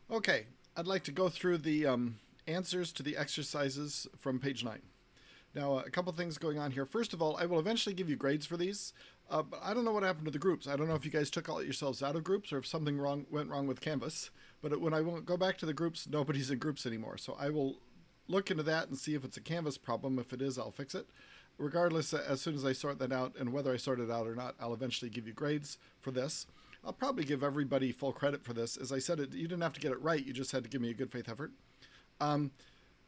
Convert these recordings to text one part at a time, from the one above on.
Okay, I'd like to go through the answers to the exercises from page 9. Now, a couple things going on here. First of all, I will eventually give you grades for these, but I don't know what happened to the groups. I don't know if you guys took all yourselves out of groups or if something went wrong with Canvas. But when I go back to the groups, nobody's in groups anymore. So I will look into that and see if it's a Canvas problem. If it is, I'll fix it. Regardless, as soon as I sort that out, and whether I sort it out or not, I'll eventually give you grades for this. I'll probably give everybody full credit for this. As I said, you didn't have to get it right. You just had to give me a good faith effort.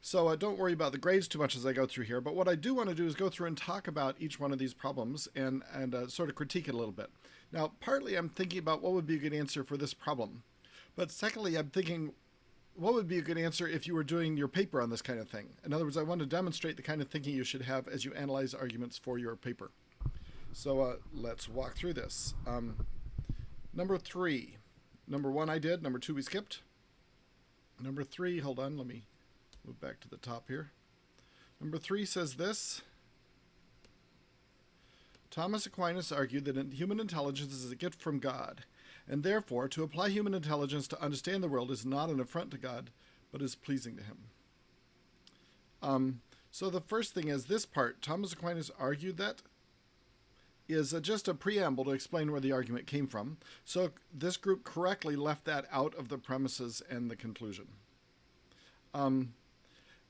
So don't worry about the grades too much as I go through here. But what I do want to do is go through and talk about each one of these problems and sort of critique it a little bit. Now, partly I'm thinking about what would be a good answer for this problem. But secondly, I'm thinking what would be a good answer if you were doing your paper on this kind of thing. In other words, I want to demonstrate the kind of thinking you should have as you analyze arguments for your paper. So let's walk through this. Number 3. Number 1 I did. Number 2 we skipped. Number 3, hold on, let me move back to the top here. Number 3 says this. Thomas Aquinas argued that human intelligence is a gift from God, and therefore to apply human intelligence to understand the world is not an affront to God, but is pleasing to him. So the first thing is this part. Thomas Aquinas argued that is just a preamble to explain where the argument came from. So this group correctly left that out of the premises and the conclusion.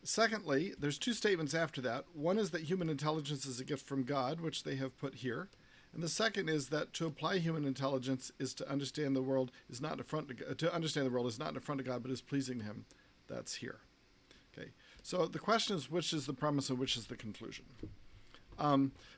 Secondly, there's 2 statements after that. One is that human intelligence is a gift from God, which they have put here. And the second is that to apply human intelligence is to understand the world is not an affront to understand the world is not an affront to God, but is pleasing to him. That's here. Okay. So the question is, which is the premise and which is the conclusion?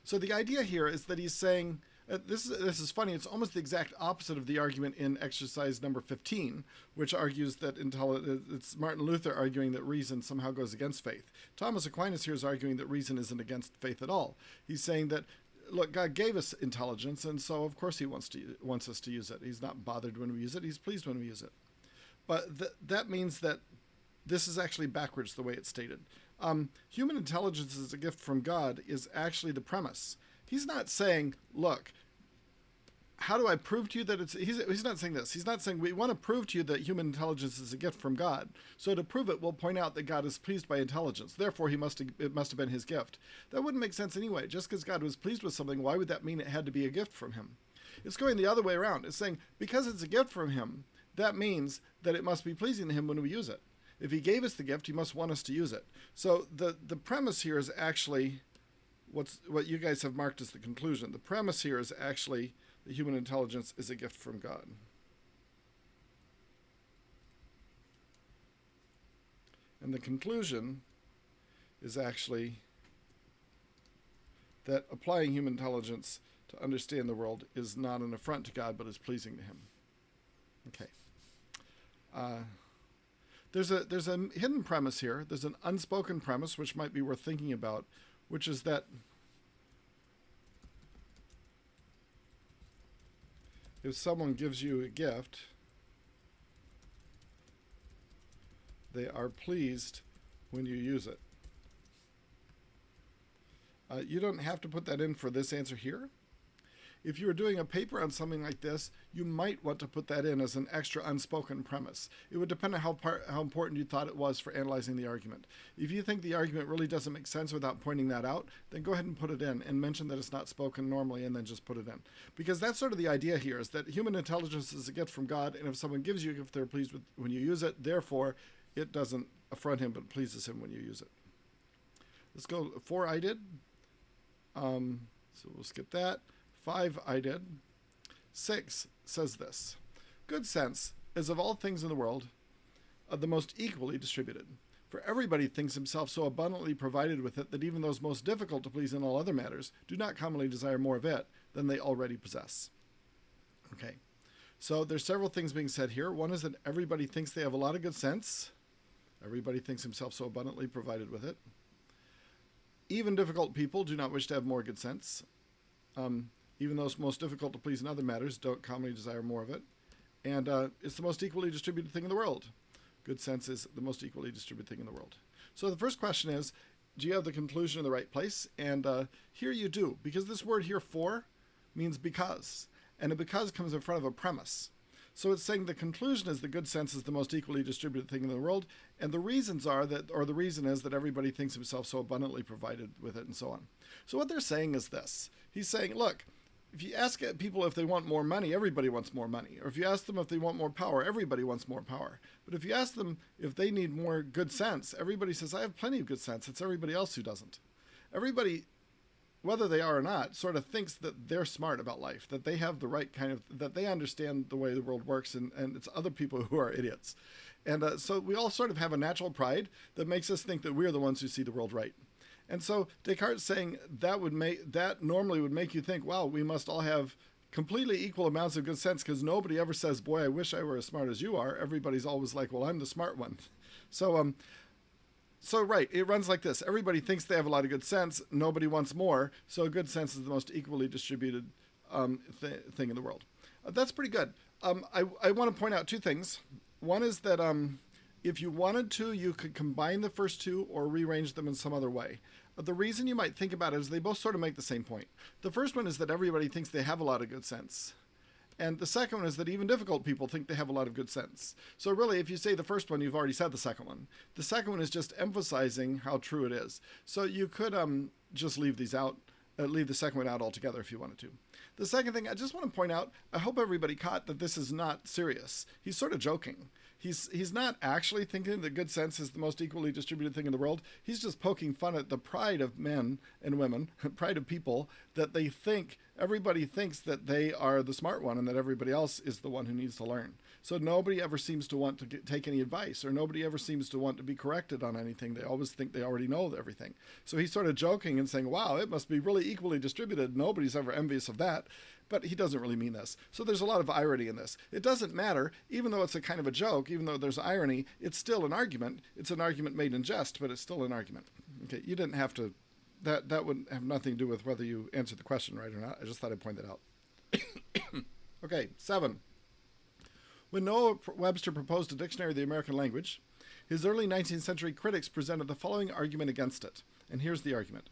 So the idea here is that he's saying, this is funny, it's almost the exact opposite of the argument in exercise number 15, which argues that it's Martin Luther arguing that reason somehow goes against faith. Thomas Aquinas here is arguing that reason isn't against faith at all. He's saying that, look, God gave us intelligence, and so of course he wants us to use it. He's not bothered when we use it, he's pleased when we use it. But that means that this is actually backwards the way it's stated. Human intelligence is a gift from God is actually the premise. He's not saying, look, how do I prove to you that he's not saying this. He's not saying we want to prove to you that human intelligence is a gift from God. So to prove it, we'll point out that God is pleased by intelligence. Therefore, it must have been his gift. That wouldn't make sense anyway. Just because God was pleased with something, why would that mean it had to be a gift from him? It's going the other way around. It's saying because it's a gift from him, that means that it must be pleasing to him when we use it. If he gave us the gift, he must want us to use it. So the premise here is actually what you guys have marked as the conclusion. The premise here is actually that human intelligence is a gift from God. And the conclusion is actually that applying human intelligence to understand the world is not an affront to God, but is pleasing to him. Okay. There's a hidden premise here. There's an unspoken premise which might be worth thinking about, which is that if someone gives you a gift, they are pleased when you use it. You don't have to put that in for this answer here. If you were doing a paper on something like this, you might want to put that in as an extra unspoken premise. It would depend on how important you thought it was for analyzing the argument. If you think the argument really doesn't make sense without pointing that out, then go ahead and put it in and mention that it's not spoken normally and then just put it in. Because that's sort of the idea here, is that human intelligence is a gift from God, and if someone gives you a gift, they're pleased with when you use it. Therefore, it doesn't affront him, but pleases him when you use it. Let's go 4 I did. So we'll skip that. 5 I did. 6 says this. Good sense is of all things in the world the most equally distributed. For everybody thinks himself so abundantly provided with it that even those most difficult to please in all other matters do not commonly desire more of it than they already possess. Okay, so there's several things being said here. One is that everybody thinks they have a lot of good sense. Everybody thinks himself so abundantly provided with it. Even difficult people do not wish to have more good sense. Even those most difficult to please in other matters don't commonly desire more of it. And it's the most equally distributed thing in the world. Good sense is the most equally distributed thing in the world. So the first question is, do you have the conclusion in the right place? And here you do, because this word here, for, means because. And a because comes in front of a premise. So it's saying the conclusion is the good sense is the most equally distributed thing in the world, and the reasons are that, or the reason is that everybody thinks himself so abundantly provided with it, and so on. So what they're saying is this. He's saying, look, if you ask people if they want more money, everybody wants more money. Or if you ask them if they want more power, everybody wants more power. But if you ask them if they need more good sense, everybody says, I have plenty of good sense. It's everybody else who doesn't. Everybody, whether they are or not, sort of thinks that they're smart about life, that they have the right kind of, that they understand the way the world works, and it's other people who are idiots. And so we all sort of have a natural pride that makes us think that we're the ones who see the world right. And so Descartes saying that normally would make you think, wow, we must all have completely equal amounts of good sense, because nobody ever says, boy, I wish I were as smart as you are. Everybody's always like, well, I'm the smart one. So right, it runs like this. Everybody thinks they have a lot of good sense. Nobody wants more. So good sense is the most equally distributed thing in the world. That's pretty good. I want to point out two things. One is that if you wanted to, you could combine the first two or rearrange them in some other way. The reason you might think about it is they both sort of make the same point. The first one is that everybody thinks they have a lot of good sense. And the second one is that even difficult people think they have a lot of good sense. So really, if you say the first one, you've already said the second one. The second one is just emphasizing how true it is. So you could just leave these out, leave the second one out altogether if you wanted to. The second thing, I just want to point out, I hope everybody caught that this is not serious. He's sort of joking. He's not actually thinking that good sense is the most equally distributed thing in the world. He's just poking fun at the pride of men and women, pride of people, that they think, everybody thinks that they are the smart one and that everybody else is the one who needs to learn. So nobody ever seems to want to take any advice, or nobody ever seems to want to be corrected on anything. They always think they already know everything. So he's sort of joking and saying, wow, it must be really equally distributed. Nobody's ever envious of that. But he doesn't really mean this. So there's a lot of irony in this. It doesn't matter, even though it's a kind of a joke, even though there's irony, it's still an argument. It's an argument made in jest, but it's still an argument. Okay, you didn't have to, that would have nothing to do with whether you answered the question right or not. I just thought I'd point that out. Okay, 7. When Noah Webster proposed a dictionary of the American language, his early 19th century critics presented the following argument against it. And here's the argument.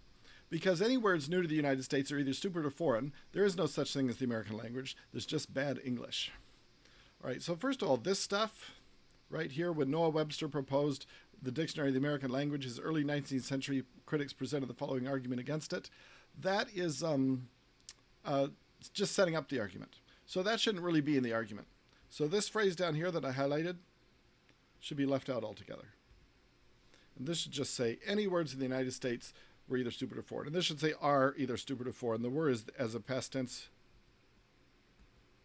Because any words new to the United States are either stupid or foreign, there is no such thing as the American language. There's just bad English. All right, so first of all, this stuff right here, when Noah Webster proposed the Dictionary of the American Language, his early 19th century critics presented the following argument against it. That is just setting up the argument. So that shouldn't really be in the argument. So this phrase down here that I highlighted should be left out altogether. And this should just say any words in the United States were either stupid or foreign. And this should say are either stupid or foreign. The word is as a past tense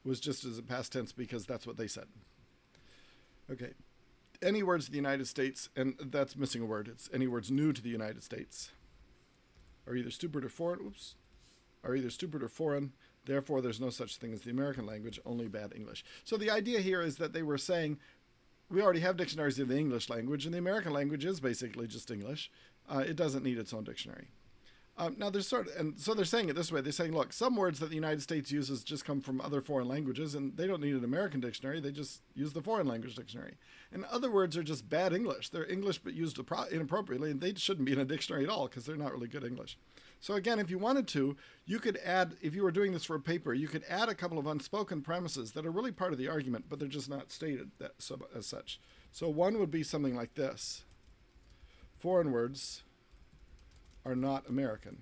was just as a past tense because that's what they said. Okay. Any words in the United States, and that's missing a word. It's any words new to the United States are either stupid or foreign. Oops. Are either stupid or foreign. Therefore, there's no such thing as the American language, only bad English. So the idea here is that they were saying we already have dictionaries of the English language, and the American language is basically just English. It doesn't need its own dictionary. Now, there's and so they're saying it this way. They're saying, look, some words that the United States uses just come from other foreign languages, and they don't need an American dictionary. They just use the foreign language dictionary. And other words are just bad English. They're English but used inappropriately, and they shouldn't be in a dictionary at all because they're not really good English. So again, if you wanted to, you could add, if you were doing this for a paper, you could add a couple of unspoken premises that are really part of the argument, but they're just not stated as such. So one would be something like this. Foreign words are not American,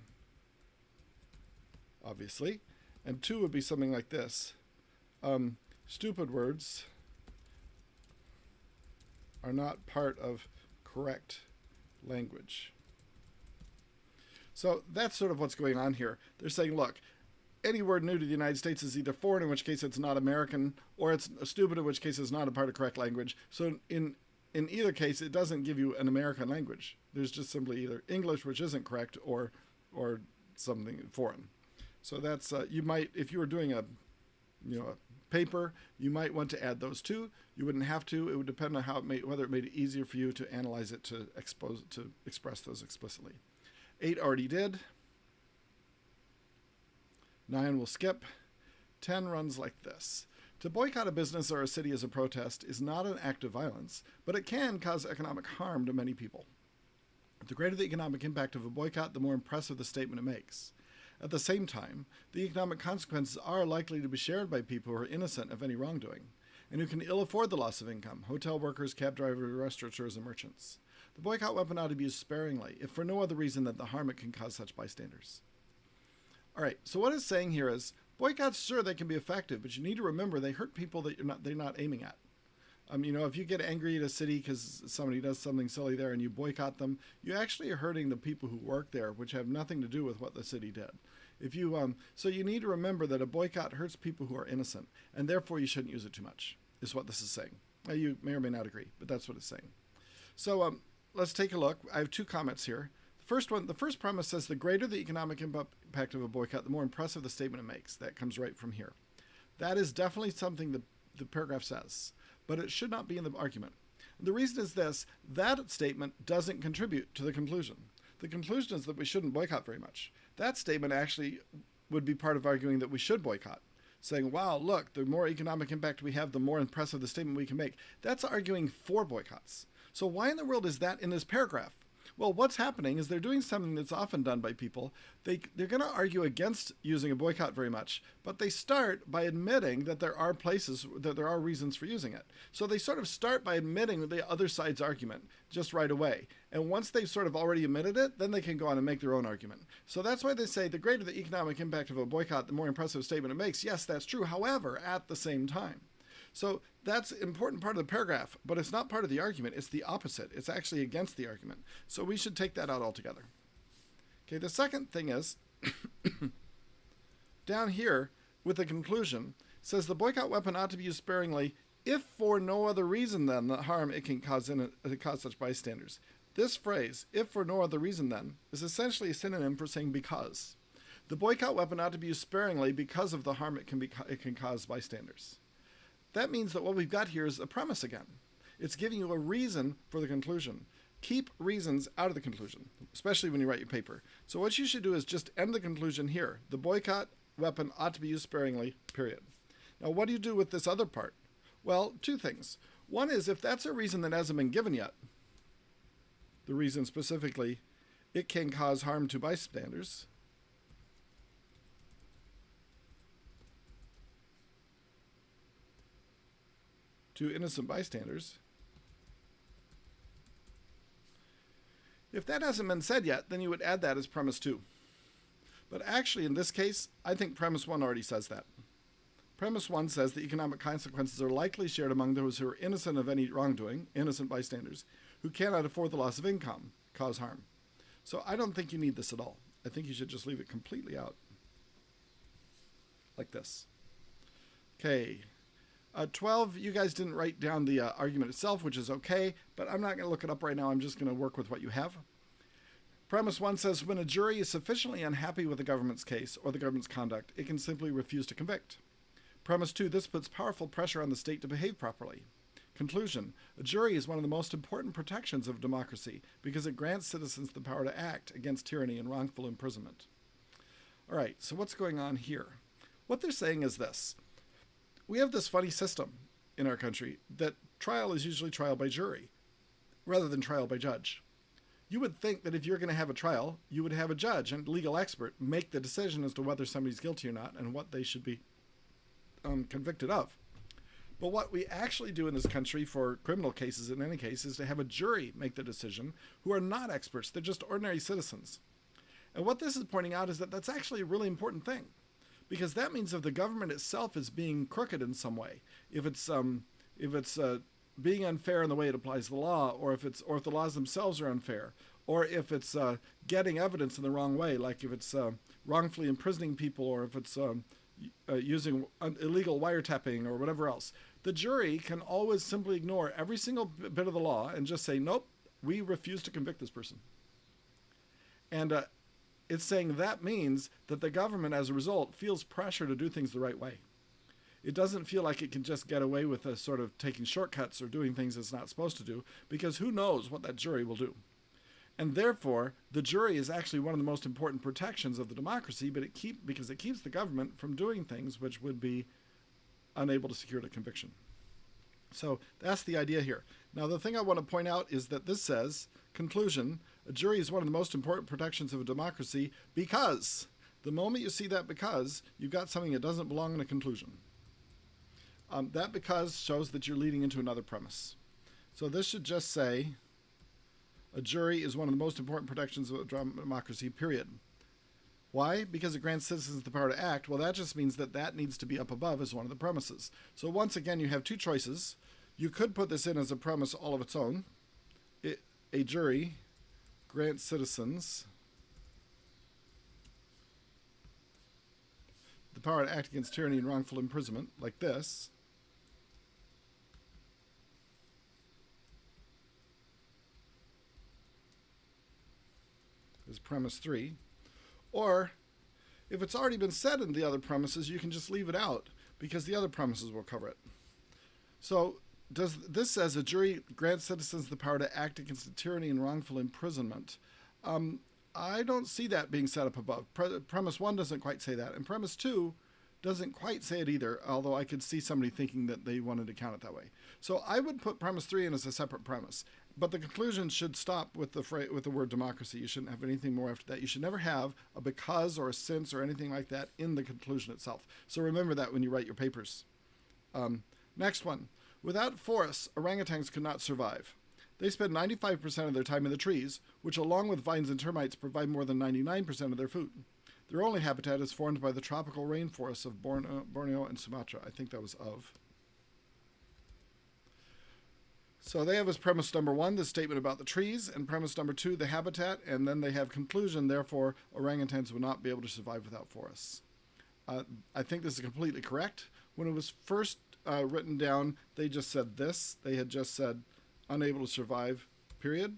obviously. And 2 would be something like this. Stupid words are not part of correct language. So that's sort of what's going on here. They're saying, look, any word new to the United States is either foreign, in which case it's not American, or it's stupid, in which case it's not a part of correct language. So in either case, it doesn't give you an American language. There's just simply either English, which isn't correct, or something foreign. So that's you might, if you were doing a paper, you might want to add those two. You wouldn't have to. It would depend on whether it made it easier for you to analyze it to express those explicitly. 8 already did. 9 will skip. 10 runs like this. To boycott a business or a city as a protest is not an act of violence, but it can cause economic harm to many people. The greater the economic impact of a boycott, the more impressive the statement it makes. At the same time, the economic consequences are likely to be shared by people who are innocent of any wrongdoing. and who can ill afford the loss of income: hotel workers, cab drivers, restaurateurs, and merchants. The boycott weapon ought to be used sparingly, if for no other reason than the harm it can cause such bystanders. All right, so what it's saying here is, boycotts, sure, they can be effective, but you need to remember they hurt people that they're not aiming at. If you get angry at a city because somebody does something silly there and you boycott them, you actually are hurting the people who work there, which have nothing to do with what the city did. So you need to remember that a boycott hurts people who are innocent, and therefore you shouldn't use it too much, is what this is saying. Now, you may or may not agree, but that's what it's saying. So let's take a look. I have 2 comments here. The first premise says the greater the economic impact of a boycott, the more impressive the statement it makes. That comes right from here. That is definitely something the paragraph says, but it should not be in the argument. The reason is this: that statement doesn't contribute to the conclusion. The conclusion is that we shouldn't boycott very much. That statement actually would be part of arguing that we should boycott, saying, wow, look, the more economic impact we have, the more impressive the statement we can make. That's arguing for boycotts. So why in the world is that in this paragraph? Well, what's happening is they're doing something that's often done by people. They're going to argue against using a boycott very much, but they start by admitting that there are reasons for using it. So they sort of start by admitting the other side's argument just right away. And once they've sort of already admitted it, then they can go on and make their own argument. So that's why they say the greater the economic impact of a boycott, the more impressive statement it makes. Yes, that's true. However, at the same time. So that's an important part of the paragraph, but it's not part of the argument. It's the opposite. It's actually against the argument. So we should take that out altogether. Okay, the second thing is, down here with the conclusion, says the boycott weapon ought to be used sparingly if for no other reason than the harm it can cause such bystanders. This phrase, if for no other reason than, is essentially a synonym for saying because. The boycott weapon ought to be used sparingly because of the harm it can cause bystanders. That means that what we've got here is a premise again. It's giving you a reason for the conclusion. Keep reasons out of the conclusion, especially when you write your paper. So what you should do is just end the conclusion here. The boycott weapon ought to be used sparingly, period. Now, what do you do with this other part? Well, 2 things. One is, if that's a reason that hasn't been given yet, the reason specifically, it can cause harm to bystanders, to innocent bystanders. If that hasn't been said yet, then you would add that as premise 2. But actually, in this case, I think premise 1 already says that. Premise 1 says the economic consequences are likely shared among those who are innocent of any wrongdoing, innocent bystanders, who cannot afford the loss of income, cause harm. So I don't think you need this at all. I think you should just leave it completely out. Like this. Okay. 12, you guys didn't write down the argument itself, which is okay, but I'm not going to look it up right now. I'm just going to work with what you have. Premise 1 says, when a jury is sufficiently unhappy with the government's case or the government's conduct, it can simply refuse to convict. Premise 2, this puts powerful pressure on the state to behave properly. Conclusion, a jury is one of the most important protections of democracy because it grants citizens the power to act against tyranny and wrongful imprisonment. All right, so what's going on here? What they're saying is this. We have this funny system in our country that trial is usually trial by jury rather than trial by judge. You would think that if you're going to have a trial, you would have a judge and legal expert make the decision as to whether somebody's guilty or not and what they should be convicted of. But what we actually do in this country for criminal cases in any case is to have a jury make the decision who are not experts. They're just ordinary citizens. And what this is pointing out is that that's actually a really important thing. Because that means if the government itself is being crooked in some way, if it's being unfair in the way it applies the law, or if the laws themselves are unfair, or if it's getting evidence in the wrong way, like if it's wrongfully imprisoning people, or if it's using illegal wiretapping or whatever else, the jury can always simply ignore every single bit of the law and just say, nope, we refuse to convict this person. And it's saying that means that the government, as a result, feels pressure to do things the right way. It doesn't feel like it can just get away with a sort of taking shortcuts or doing things it's not supposed to do, because who knows what that jury will do. And therefore, the jury is actually one of the most important protections of the democracy, but because it keeps the government from doing things which would be unable to secure the conviction. So that's the idea here. Now, the thing I want to point out is that this says, conclusion, a jury is one of the most important protections of a democracy because the moment you see that because, you've got something that doesn't belong in a conclusion. That because shows that you're leading into another premise. So this should just say, a jury is one of the most important protections of democracy, period. Why? Because it grants citizens the power to act. Well, that just means that that needs to be up above as one of the premises. So once again, you have two choices. You could put this in as a premise all of its own. A jury grants citizens the power to act against tyranny and wrongful imprisonment, like this. Is premise 3. Or, if it's already been said in the other premises, you can just leave it out, because the other premises will cover it. So, this says a jury grants citizens the power to act against the tyranny and wrongful imprisonment. I don't see that being set up above. Premise 1 doesn't quite say that, and premise 2 doesn't quite say it either, although I could see somebody thinking that they wanted to count it that way. So I would put premise 3 in as a separate premise, but the conclusion should stop with the word democracy. You shouldn't have anything more after that. You should never have a because or a since or anything like that in the conclusion itself. So remember that when you write your papers. Next one. Without forests, orangutans could not survive. They spend 95% of their time in the trees, which along with vines and termites provide more than 99% of their food. Their only habitat is formed by the tropical rainforests of Borneo and Sumatra. I think that was of. So they have as premise number 1 the statement about the trees, and premise number 2 the habitat, and then they have conclusion, therefore orangutans would not be able to survive without forests. I think this is completely correct. When it was first written down, they just said this. They had just said unable to survive, period.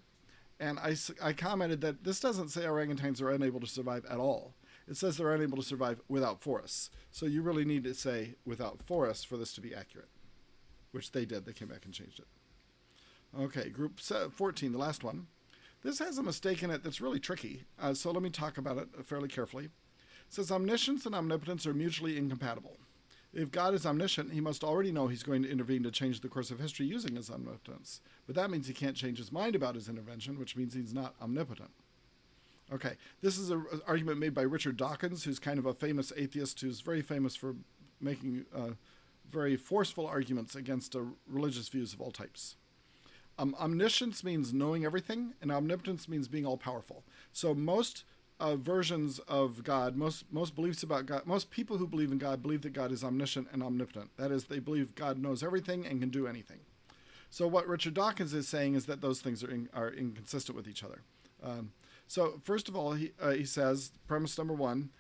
And I commented that this doesn't say orangutans are unable to survive at all. It says they're unable to survive without forests. So you really need to say without forests for this to be accurate, which they did. They came back and changed it. Okay, group 14, the last one. This has a mistake in it that's really tricky, so let me talk about it fairly carefully. It says omniscience and omnipotence are mutually incompatible. If God is omniscient, he must already know he's going to intervene to change the course of history using his omnipotence. But that means he can't change his mind about his intervention, which means he's not omnipotent. Okay, this is an argument made by Richard Dawkins, who's kind of a famous atheist who's very famous for making very forceful arguments against religious views of all types. Omniscience means knowing everything, and omnipotence means being all-powerful. So most versions of God, most beliefs about God, most people who believe in God believe that God is omniscient and omnipotent. That is, they believe God knows everything and can do anything. So what Richard Dawkins is saying is that those things are inconsistent with each other. So first of all, he says, premise number 1,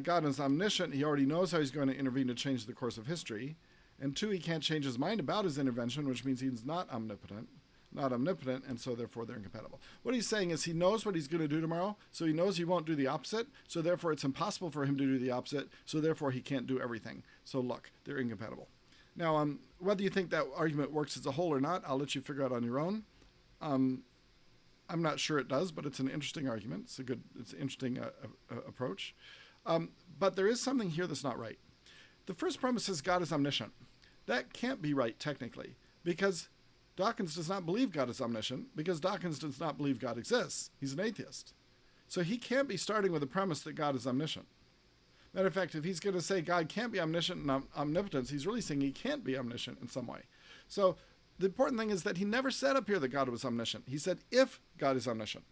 God is omniscient. He already knows how he's going to intervene to change the course of history. And 2, he can't change his mind about his intervention, which means he's not omnipotent, and so therefore they're incompatible. What he's saying is he knows what he's going to do tomorrow, so he knows he won't do the opposite, so therefore it's impossible for him to do the opposite, so therefore he can't do everything. So look, they're incompatible. Now, whether you think that argument works as a whole or not, I'll let you figure out on your own. I'm not sure it does, but it's an interesting argument. It's an interesting approach. But there is something here that's not right. The first premise is God is omniscient. That can't be right technically, because Dawkins does not believe God is omniscient, because Dawkins does not believe God exists. He's an atheist. So he can't be starting with the premise that God is omniscient. Matter of fact, if he's going to say God can't be omniscient and omnipotence, he's really saying he can't be omniscient in some way. So the important thing is that he never said up here that God was omniscient. He said if God is omniscient.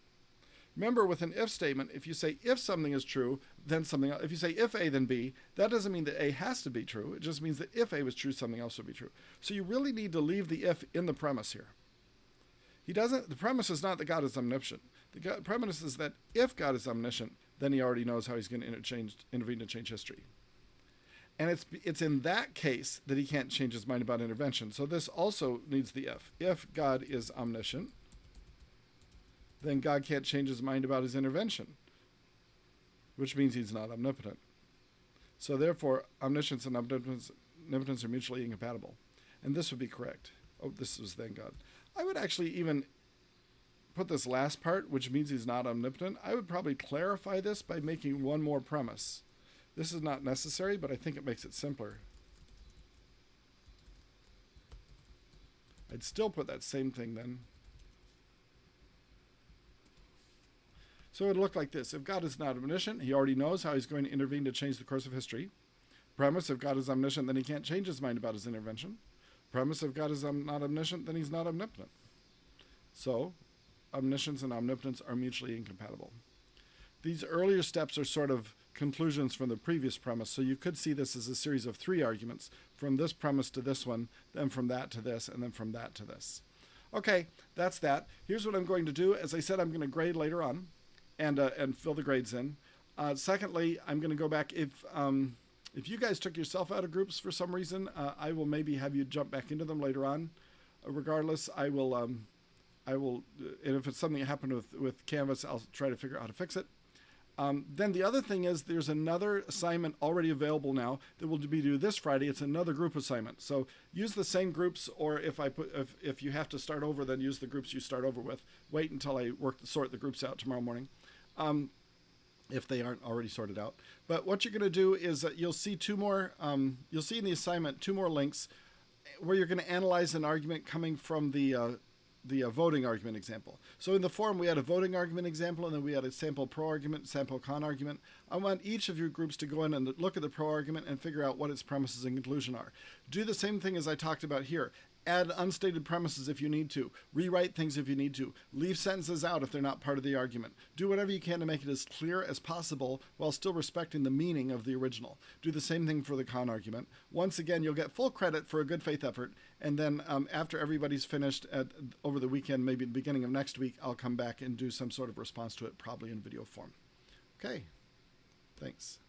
Remember, with an if statement, if you say if something is true, then something else. If you say if A, then B, that doesn't mean that A has to be true. It just means that if A was true, something else would be true. So you really need to leave the if in the premise here. The premise is not that God is omniscient. The premise is that if God is omniscient, then he already knows how he's going to intervene to change history. And it's in that case that he can't change his mind about intervention. So this also needs the if. If God is omniscient, then God can't change his mind about his intervention, which means he's not omnipotent. So therefore, omniscience and omnipotence are mutually incompatible. And this would be correct. Oh, this was then God. I would actually even put this last part, which means he's not omnipotent, I would probably clarify this by making one more premise. This is not necessary, but I think it makes it simpler. I'd still put that same thing then. So it would look like this. If God is not omniscient, he already knows how he's going to intervene to change the course of history. Premise, if God is omniscient, then he can't change his mind about his intervention. Premise, if God is not omniscient, then he's not omnipotent. So, omniscience and omnipotence are mutually incompatible. These earlier steps are sort of conclusions from the previous premise, so you could see this as a series of 3 arguments, from this premise to this one, then from that to this, and then from that to this. Okay, that's that. Here's what I'm going to do. As I said, I'm going to grade later on and fill the grades in. Secondly, I'm going to go back. If you guys took yourself out of groups for some reason, I will maybe have you jump back into them later on. Regardless, I will, and if it's something that happened with Canvas, I'll try to figure out how to fix it. Then the other thing is there's another assignment already available now that will be due this Friday. It's another group assignment. So use the same groups, or if you have to start over, then use the groups you start over with. Wait until I sort the groups out tomorrow morning, if they aren't already sorted out. But what you're going to do is you'll see 2 more, you'll see in the assignment 2 more links where you're going to analyze an argument coming from the voting argument example. So in the form, we had a voting argument example, and then we had a sample pro argument, sample con argument. I want each of your groups to go in and look at the pro argument and figure out what its premises and conclusion are. Do the same thing as I talked about here. Add unstated premises if you need to. Rewrite things if you need to. Leave sentences out if they're not part of the argument. Do whatever you can to make it as clear as possible while still respecting the meaning of the original. Do the same thing for the con argument. Once again, you'll get full credit for a good faith effort, and then after everybody's finished over the weekend, maybe the beginning of next week, I'll come back and do some sort of response to it, probably in video form. Okay, thanks.